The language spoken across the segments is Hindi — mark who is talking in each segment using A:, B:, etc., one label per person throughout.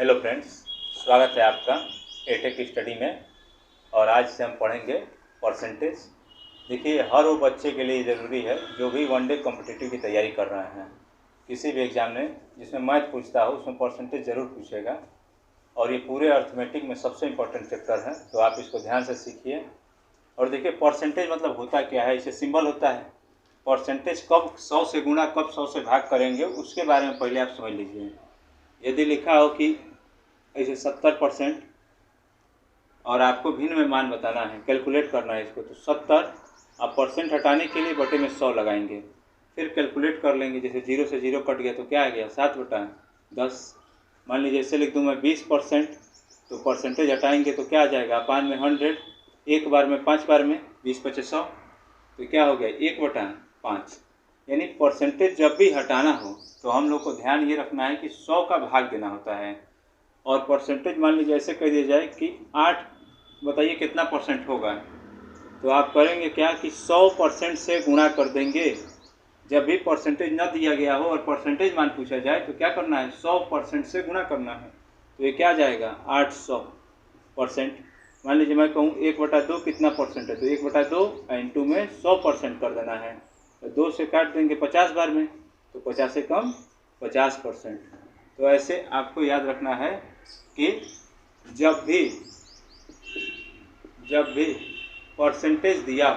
A: हेलो फ्रेंड्स, स्वागत है आपका एटेक स्टडी में। और आज से हम पढ़ेंगे परसेंटेज। देखिए, हर वो बच्चे के लिए ज़रूरी है जो भी वनडे कॉम्पिटिटिव की तैयारी कर रहे हैं। किसी भी एग्ज़ाम में जिसमें मैथ पूछता हो उसमें परसेंटेज ज़रूर पूछेगा, और ये पूरे अर्थमेटिक में सबसे इम्पोर्टेंट चैप्टर है, तो आप इसको ध्यान से सीखिए। और देखिए, परसेंटेज मतलब होता क्या है, इसे सिंबल होता है। परसेंटेज कब 100 से गुणा, कब 100 से भाग करेंगे, उसके बारे में पहले आप समझ लीजिए। यदि लिखा हो कि ऐसे 70% और आपको भिन्न में मान बताना है, कैलकुलेट करना है इसको, तो 70 आप परसेंट हटाने के लिए बटे में 100 लगाएंगे, फिर कैलकुलेट कर लेंगे। जैसे 0 से 0 कट गया तो क्या आ गया, 7/10। मान लीजिए ऐसे लिख दूँ मैं 20%, तो परसेंटेज हटाएंगे तो क्या आ जाएगा, अपान में 100, एक बार में 5 बार में 20/100, तो क्या हो गया 1/5। यानी परसेंटेज जब भी हटाना हो तो हम लोग को ध्यान ये रखना है कि 100 का भाग देना होता है। और परसेंटेज मान लीजिए ऐसे कह दिया जाए कि 8, बताइए कितना परसेंट होगा, तो आप करेंगे क्या कि 100% से गुणा कर देंगे। जब भी परसेंटेज न दिया गया हो और परसेंटेज मान पूछा जाए तो क्या करना है, 100% से गुणा करना है। तो ये क्या जाएगा 800%। मान लीजिए मैं कहूँ 1/2 कितना परसेंट है, तो 1/2 इंटू में 100% कर देना है, तो 2 से काट देंगे 50 बार में, तो 50 से कम 50%। तो ऐसे आपको याद रखना है कि जब भी परसेंटेज दिया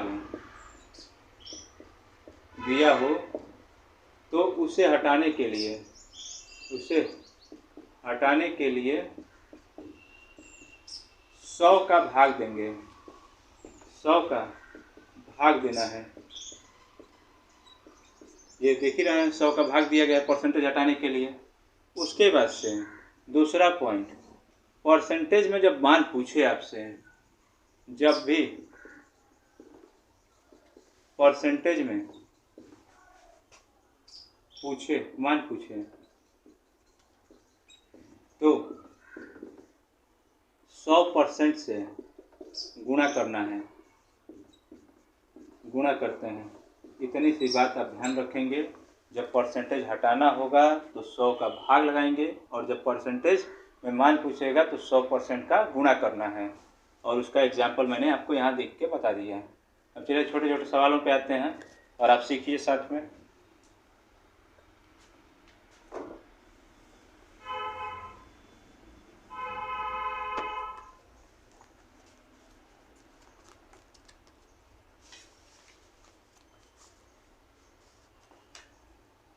A: हो तो उसे हटाने के लिए 100 का भाग देंगे, 100 का भाग देना है। ये देख ही रहे हैं, 100 का भाग दिया गया है परसेंटेज हटाने के लिए। उसके बाद से दूसरा पॉइंट, परसेंटेज में जब मान पूछे आपसे, जब भी परसेंटेज में मान पूछे तो 100% से गुणा करना है, गुणा करते हैं। इतनी सी बात आप ध्यान रखेंगे। जब परसेंटेज हटाना होगा तो 100 का भाग लगाएंगे, और जब परसेंटेज में मान पूछेगा तो 100% का गुणा करना है। और उसका एग्जाम्पल मैंने आपको यहाँ देख के बता दिया है। अब चलिए छोटे छोटे सवालों पे आते हैं और आप सीखिए साथ में।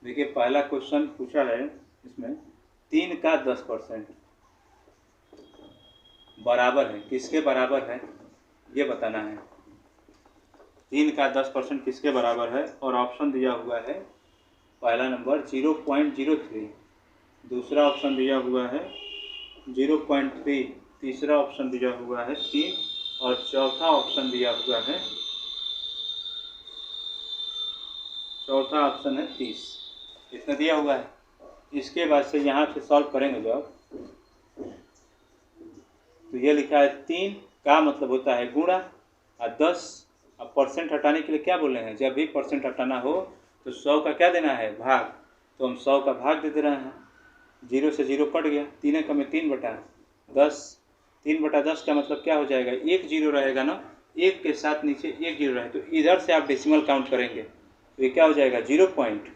A: देखिए, पहला क्वेश्चन पूछा है, इसमें 3 का 10% बराबर है, किसके बराबर है ये बताना है। 3 का 10% किसके बराबर है, और ऑप्शन दिया हुआ है, पहला नंबर 0.03, दूसरा ऑप्शन दिया हुआ है 0.3, तीसरा ऑप्शन दिया हुआ है 3, और चौथा ऑप्शन दिया हुआ है, चौथा ऑप्शन है 30। इतना दिया हुआ है। इसके बाद से यहाँ से सॉल्व करेंगे जब, तो ये लिखा है 3 का मतलब होता है गुणा, और 10 अब परसेंट हटाने के लिए क्या बोले हैं, जब भी परसेंट हटाना हो तो 100 का क्या देना है, भाग। तो हम 100 का भाग दे रहे हैं। 0 से 0 कट गया, 3 का में 3/10, 3/10 का मतलब क्या हो जाएगा, 1 0 रहेगा ना, 1 के साथ नीचे 1 0 रहे, तो इधर से आप डेसिमल काउंट करेंगे तो ये क्या हो जाएगा 0.3।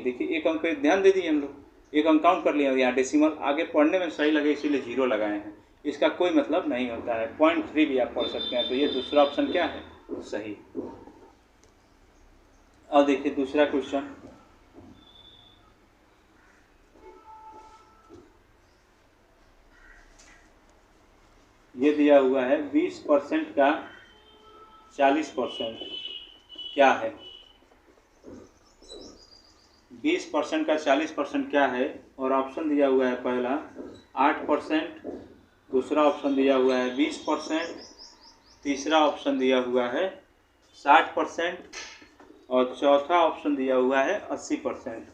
A: देखिए, एक अंक पे ध्यान दे दिए हम लोग, एक अंक काउंट कर लिया, यहाँ डेसिमल आगे पढ़ने में सही लगे इसीलिए 0 लगाए हैं। इसका कोई मतलब नहीं होता है, 0.3 भी आप पढ़ सकते हैं। तो ये दूसरा ऑप्शन क्या है, सही। अब देखिए दूसरा क्वेश्चन, ये दिया हुआ है 20% का 40% क्या है। 20% का 40% क्या है, और ऑप्शन दिया हुआ है, पहला 8%, दूसरा ऑप्शन दिया हुआ है 20%, तीसरा ऑप्शन दिया हुआ है 60%, और चौथा ऑप्शन दिया हुआ है 80%।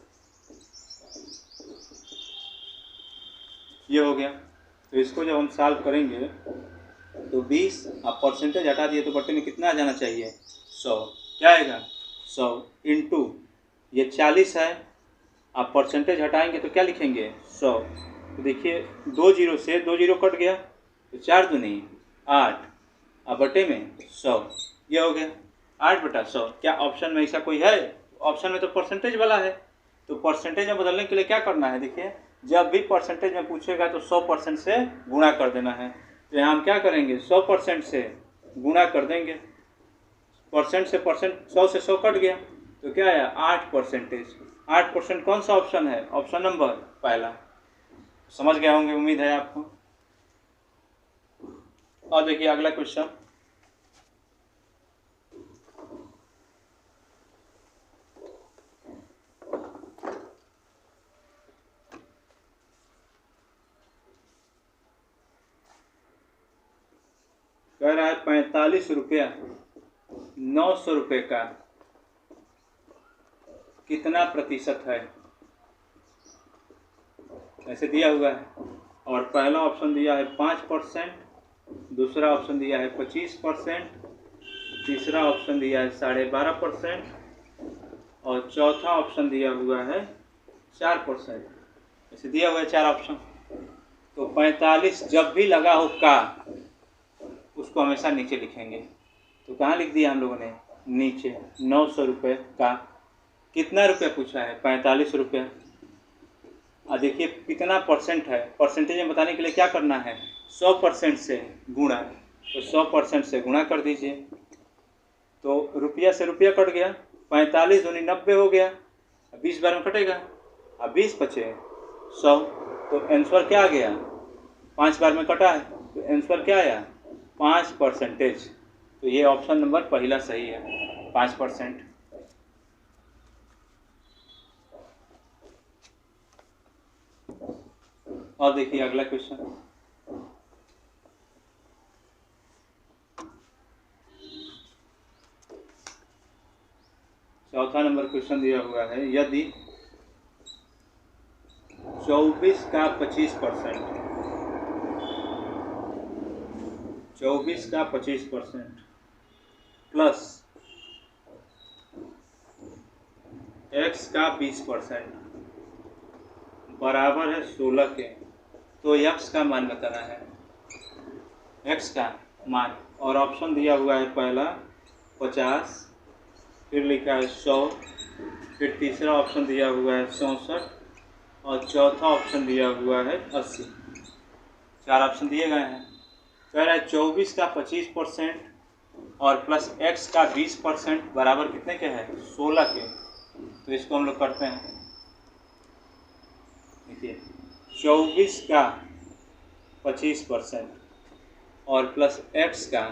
A: ये हो गया। तो इसको जब हम सॉल्व करेंगे तो 20 आप परसेंटेज हटा दिए तो बट्टे में कितना आ जाना चाहिए, 100। क्या आएगा 100 इंटू ये 40 है, आप परसेंटेज हटाएंगे तो क्या लिखेंगे 100, तो देखिए 2 जीरो से 2 जीरो कट गया तो 4 दूनी 8 और बटे में 100, ये हो गया 8/100। क्या ऑप्शन में ऐसा कोई है? ऑप्शन में तो परसेंटेज वाला है, तो परसेंटेज में बदलने के लिए क्या करना है? देखिए जब भी परसेंटेज में पूछेगा तो 100% से गुणा कर देना है। तो यहाँ हम क्या करेंगे? 100% से गुणा कर देंगे। परसेंट से परसेंट 100 से 100 कट गया तो क्या आया? 8%। 8% कौन सा ऑप्शन है? ऑप्शन नंबर पहला। समझ गए होंगे, उम्मीद है आपको। और देखिए अगला क्वेश्चन, कह रहा है 45 रुपया 900 रुपये का कितना प्रतिशत है? ऐसे दिया हुआ है और पहला ऑप्शन दिया है 5%, दूसरा ऑप्शन दिया है 25%, तीसरा ऑप्शन दिया है 12.5% और चौथा ऑप्शन दिया हुआ है 4%। ऐसे दिया हुआ है 4 ऑप्शन। तो 45 जब भी लगा हो का, उसको हमेशा नीचे लिखेंगे। तो कहाँ लिख दिया हम लोगों ने? नीचे। 900 रुपये का कितना रुपया पूछा है? 45 रुपया। और देखिए कितना परसेंट है, परसेंटेज में बताने के लिए क्या करना है? 100% से गुणा। तो 100% से गुणा कर दीजिए। तो रुपया से रुपया कट गया, 45 दूनी 90 हो गया, 20 बार में कटेगा और 20 बचे 100। तो आंसर क्या आ गया? 5 बार में कटा है तो आंसर क्या आया? 5%। तो ये ऑप्शन नंबर पहला सही है, 5%। और देखिए अगला क्वेश्चन, चौथा नंबर क्वेश्चन दिया हुआ है, यदि 24 का 25%, 24 का 25% प्लस x का 20% बराबर है 16 के, तो x का मान बताना है। x का मान, और ऑप्शन दिया हुआ है पहला 50, फिर लिखा है 100, फिर तीसरा ऑप्शन दिया हुआ है 64 और चौथा ऑप्शन दिया हुआ है 80। 4 ऑप्शन दिए गए हैं। कह रहा है 24 का 25% और प्लस x का 20% बराबर कितने के है? 16 के। तो इसको हम लोग करते हैं। देखिए 24 का 25% और प्लस x का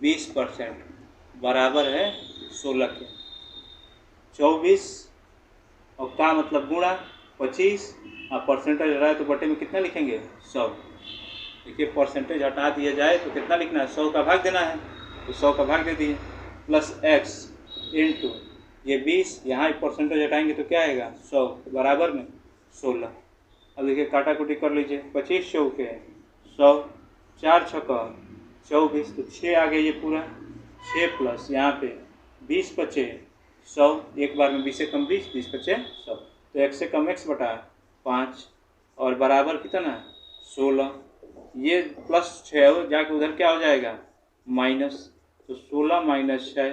A: 20% बराबर है 16 के। 24 और का मतलब गुणा 25 और परसेंटेज रहा है तो बटे में कितना लिखेंगे? 100। देखिए परसेंटेज हटा दिया जाए तो कितना लिखना है? 100 का भाग देना है, तो 100 का भाग दे दिए, प्लस x इंटू ये 20, यहाँ परसेंटेज हटाएंगे तो क्या आएगा? 100 बराबर में 16। अब देखिए काटा कुटी कर लीजिए, 25 चौके 100, 4 छक्का 24, तो 6 आ गए ये पूरा, 6 प्लस यहाँ पे 20 बचे 100, एक बार में 20 से कम 20, 20 बचे 100। तो x से कम x बटा 5 और बराबर कितना? 16। ये प्लस 6 जाके उधर क्या हो जाएगा? माइनस। तो 16 माइनस 6,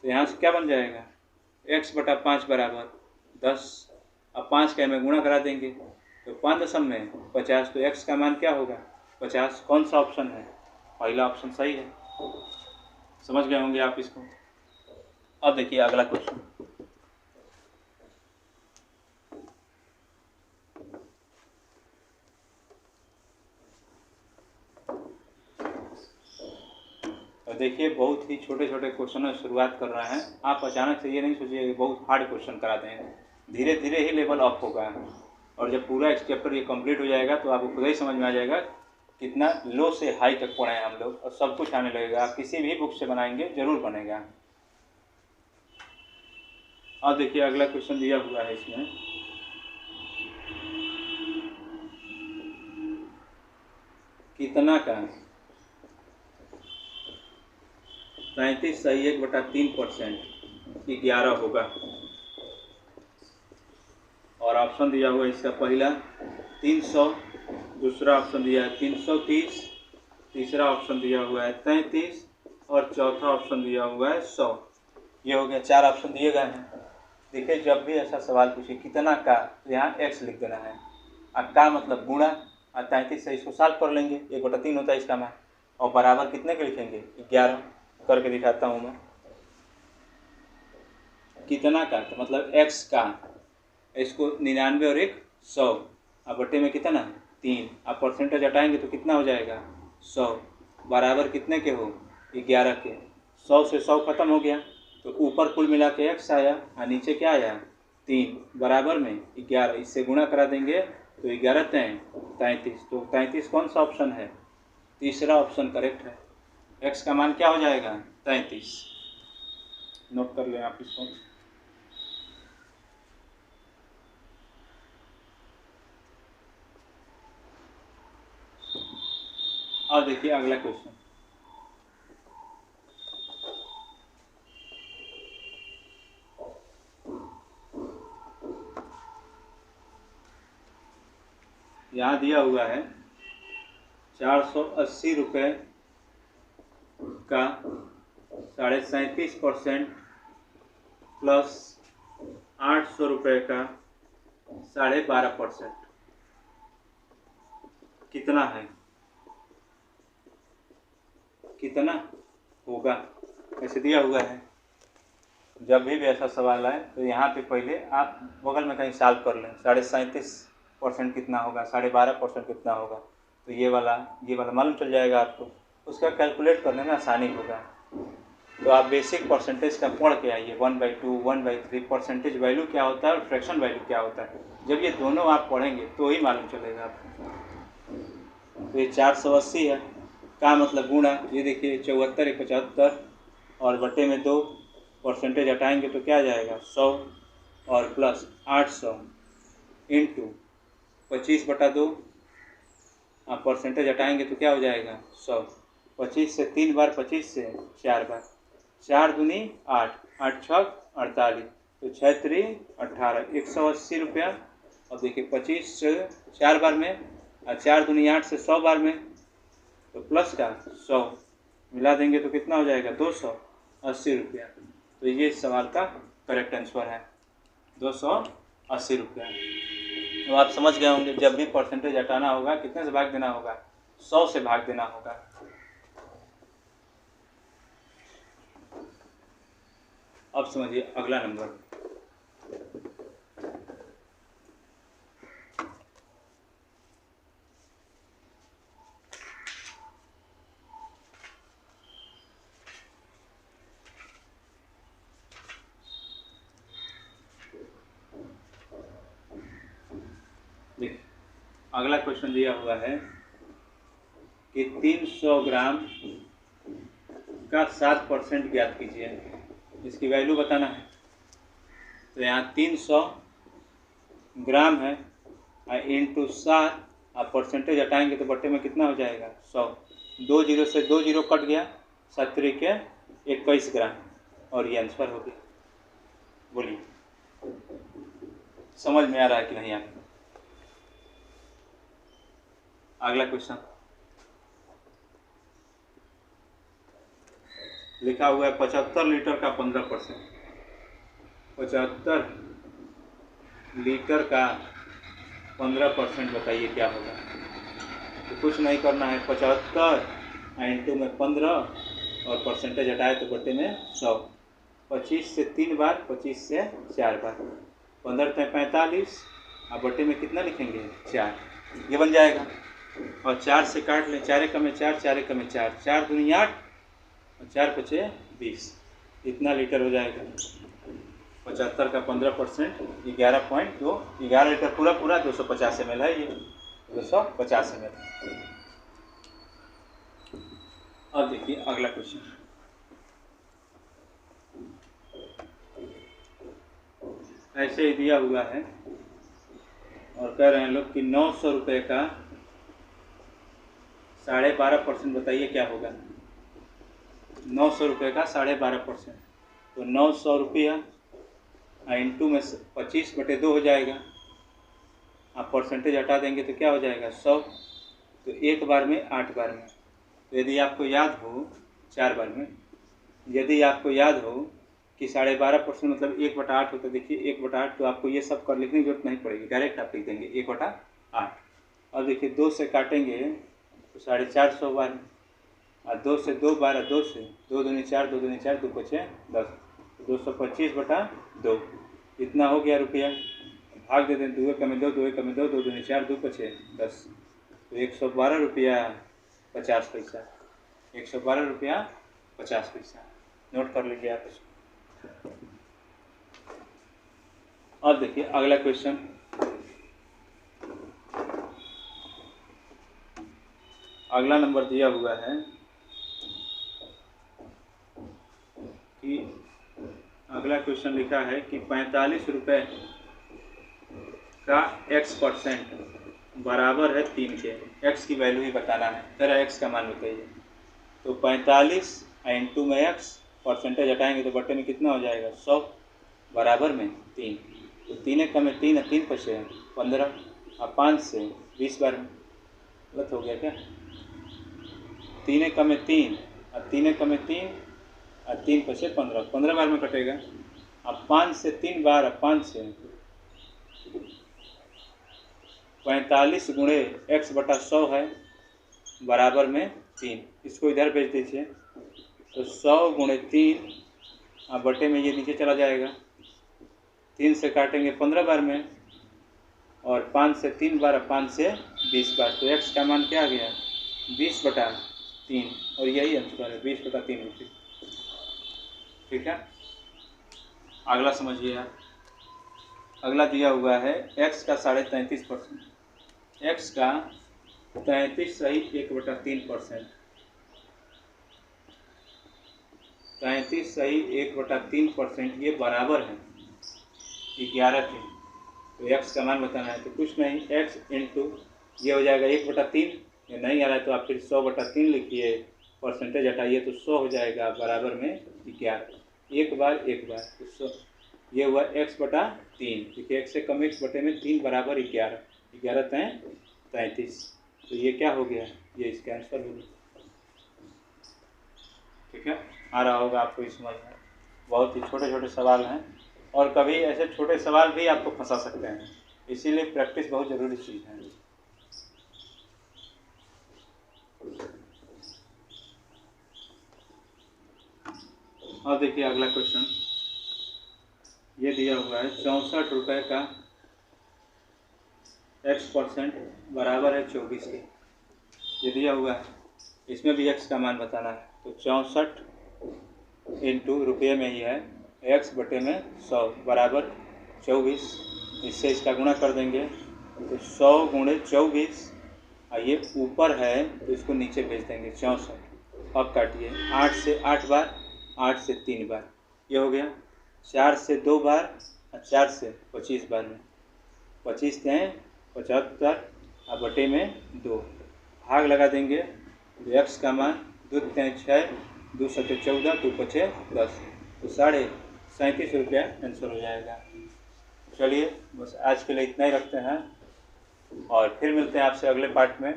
A: तो यहाँ से क्या बन जाएगा? x बटा 5 बराबर 10। अब 5 का में गुणा करा देंगे तो 5.50। तो x का मान क्या होगा? 50। कौन सा ऑप्शन है? पहला ऑप्शन सही है। समझ गए होंगे आप इसको। अब देखिए अगला क्वेश्चन, और देखिए बहुत ही छोटे छोटे क्वेश्चनों से शुरुआत कर रहे हैं। आप अचानक से ये नहीं सोचिए कि बहुत हार्ड क्वेश्चन कराते हैं, धीरे धीरे ही लेवल अप होगा और जब पूरा एक चैप्टर ये कंप्लीट हो जाएगा तो आपको खुद ही समझ में आ जाएगा कितना लो से हाई तक पढ़े हैं हम लोग, और सब कुछ आने लगेगा। आप किसी भी बुक से बनाएंगे जरूर बनेगा। और देखिए अगला क्वेश्चन दिया हुआ है इसमें, कितना का 33 सही 1/3% 11 होगा। और ऑप्शन दिया हुआ है इसका पहला 300, दूसरा ऑप्शन दिया है 330, तीसरा ऑप्शन दिया हुआ है 33 और चौथा ऑप्शन दिया हुआ है 100। ये हो गया, 4 ऑप्शन दिए गए हैं। देखिए जब भी ऐसा सवाल पूछे कितना का, तो यहाँ x लिख देना है। अब का मतलब गुणा, और 33 से इसको सॉल्व कर लेंगे, 1/3 होता है इसका मान। और बराबर कितने के लिखेंगे, 11 करके दिखाता हूँ मैं। कितना का तो मतलब x का, इसको 99 और 1 100, अब बट्टे में कितना 3, अब परसेंटेज हटाएंगे तो कितना हो जाएगा 100, बराबर कितने के हो 11 के। 100 से 100 खत्म हो गया, तो ऊपर कुल मिला के x आया और नीचे क्या आया 3, बराबर में 11, इससे गुणा करा देंगे तो 11 3 33। तो 33 कौन सा ऑप्शन है, तीसरा ऑप्शन करेक्ट है। x का मान क्या हो जाएगा 33। नोट कर लें आप इसको। और देखिए अगला क्वेश्चन, यहाँ दिया हुआ है 480 रुपये का 37.5% प्लस 800 रुपये का 12.5%, कितना है, कितना होगा, ऐसे दिया हुआ है। जब भी ऐसा सवाल आए तो यहाँ पे पहले आप बगल में कहीं सॉल्व कर लें, 37.5% कितना होगा, 12.5% कितना होगा, तो ये वाला मालूम चल जाएगा आपको, उसका कैलकुलेट करने में आसानी होगा। तो आप बेसिक परसेंटेज का पढ़ के आइए, 1/2, 1/3 परसेंटेज वैल्यू क्या होता है और फ्रैक्शन वैल्यू क्या होता है। जब ये दोनों आप पढ़ेंगे तो ही मालूम चलेगा आपको। तो ये 480 है का मतलब गुणा, ये देखिए 74 1 75 और बट्टे में 2, परसेंटेज हटाएंगे तो क्या आ जाएगा 100 और प्लस 800 इंटू 25/2, आप परसेंटेज हटाएंगे तो क्या हो जाएगा 100। 25 से 3 बार, 25 से 4 बार, 4 दूनी 8, 8 छक 48, तो 6 3 18, 180 रुपया। और देखिए 25 से 4 बार में और 4 दूनी 8 से 100 बार में, तो प्लस का 100 मिला देंगे तो कितना हो जाएगा 280 रुपया। तो ये सवाल का करेक्ट आंसर है 280 रुपया। तो आप समझ गए होंगे, जब भी परसेंटेज हटाना होगा कितने से भाग देना होगा, 100 से भाग देना होगा। अब समझिए अगला नंबर, अगला क्वेश्चन दिया हुआ है कि 300 ग्राम का 7% ज्ञात कीजिए, इसकी वैल्यू बताना है। तो यहाँ 300 ग्राम है इंटू 7, आप परसेंटेज हटाएंगे तो बट्टे में कितना हो जाएगा 100, 2 जीरो से 2 जीरो कट गया, 7 के 21 ग्राम, और ये आंसर हो गया। बोलिए समझ में आ रहा है कि नहीं आपको। अगला क्वेश्चन लिखा हुआ है 75 लीटर का 15%, 75 लीटर का 15% बताइए क्या होगा। तो कुछ नहीं करना है, 75 इंटू में 15 और परसेंटेज हटाए तो बट्टे में 100, 25 से 3 बार, 25 से 4 बार, 15 से 45 और बट्टे में कितना लिखेंगे 4, ये बन जाएगा। और 4 से काट लें, 4 एकम में 4, 4 एकम में 4, 4 दूनी 8 और 4 पचे 20, इतना लीटर हो जाएगा। 75 का 15% 11.2, 11 लीटर पूरा 250 ml है, ये 250 ml। अब देखिए अगला क्वेश्चन, ऐसे ही दिया हुआ है और कह रहे हैं लोग कि 900 रुपये का 12.5% बताइए क्या होगा। 900 रुपये का 12.5%, तो 900 रुपया इंटू में 25/2 हो जाएगा, आप परसेंटेज हटा देंगे तो क्या हो जाएगा 100। तो एक बार में 8 बार में। तो यदि आपको याद हो 4 बार में, यदि आपको याद हो कि 12.5% मतलब 1/8 होता है। देखिए 1/8 तो आपको ये सब कर लिखने की जरूरत नहीं पड़ेगी, डायरेक्ट आप लिख देंगे 1/8। और देखिए 2 से काटेंगे तो 450 बार, और 2 से 2 बार, 2 से 2 दूनी 4, 2 दूनी 4, 2 पचे 10, 225/2 इतना हो गया रुपया। भाग देते हैं 2 कम 2, 2 कम 2, 2 दूनी 4, 2 पचे 10, तो 112 रुपया 50 पैसा। 112 रुपया 50 पैसा। नोट कर लीजिए आप इसको। अब देखिए अगला क्वेश्चन, अगला नंबर दिया हुआ है कि अगला क्वेश्चन लिखा है कि 45 रुपये का x% बराबर है 3 के। x की वैल्यू ही बताना है, जरा x का मान बताइए। तो 45 इंटू में x, परसेंटेज हटाएंगे तो बटे में कितना हो जाएगा 100, बराबर में 3। तो 3 का में 3 3 पचे 15, और 5 से 20 बार में। गलत हो गया क्या? 3 का में 3 और 3 का में 3 और 3 पचे 15, 15 बार में कटेगा। अब 5 से 3 बार, अब 5 से 45 गुणे x/100 है, बराबर में 3। इसको इधर भेज दीजिए। तो 100 गुणे 3 और बटे में ये नीचे चला जाएगा। 3 से काटेंगे 15 बार में, और 5 से 3 बार, 5 से 20 बार। तो x का मान क्या आ गया 20/3, और यही आंसर है 20/3 रुपये। ठीक है, अगला समझिए आप। अगला दिया हुआ है x का 33.5%, x का 33 सही 1/3%, 33 सही 1/3% ये बराबर है 11 के। तो x का मान बताना है। तो कुछ नहीं, x इंटू ये हो जाएगा 1/3। ये नहीं आ रहा है तो आप फिर 100/3 लिखिए, परसेंटेज हटाइए तो 100 हो जाएगा, बराबर में 11। एक बार तो 100, ये हुआ x/3। देखिए x से कम x बटे में 3 बराबर 11, 11 तय 33। तो ये क्या हो गया, ये इसका आंसर हो गया। ठीक है, आ रहा होगा आपको इस समझ में। बहुत ही छोटे छोटे सवाल हैं, और कभी ऐसे छोटे सवाल भी आपको फंसा सकते हैं, इसीलिए प्रैक्टिस बहुत ज़रूरी चीज़ है। और देखिए अगला क्वेश्चन ये दिया हुआ है 64 रुपये का x% बराबर है 24 के। ये दिया हुआ है, इसमें भी x का मान बताना है। तो 64 इंटू रुपये में ही है x बटे में 100 बराबर 24। इससे इसका गुणा कर देंगे तो 100 गुणे 24, और ये ऊपर है तो इसको नीचे भेज देंगे 64। अब काटिए 8 से 8 बार, 8 से 3 बार, ये हो गया। 4 से 2 बार और 4 से 25 बार में, 25 हैं 75 और बटे में 2, भाग लगा देंगे। तो x का मान 2 × 6, 2 × 7 14, 2 × 5 10, तो 37.5 रुपया आंसर हो जाएगा। चलिए बस आज के लिए इतना ही रखते हैं, और फिर मिलते हैं आपसे अगले पार्ट में।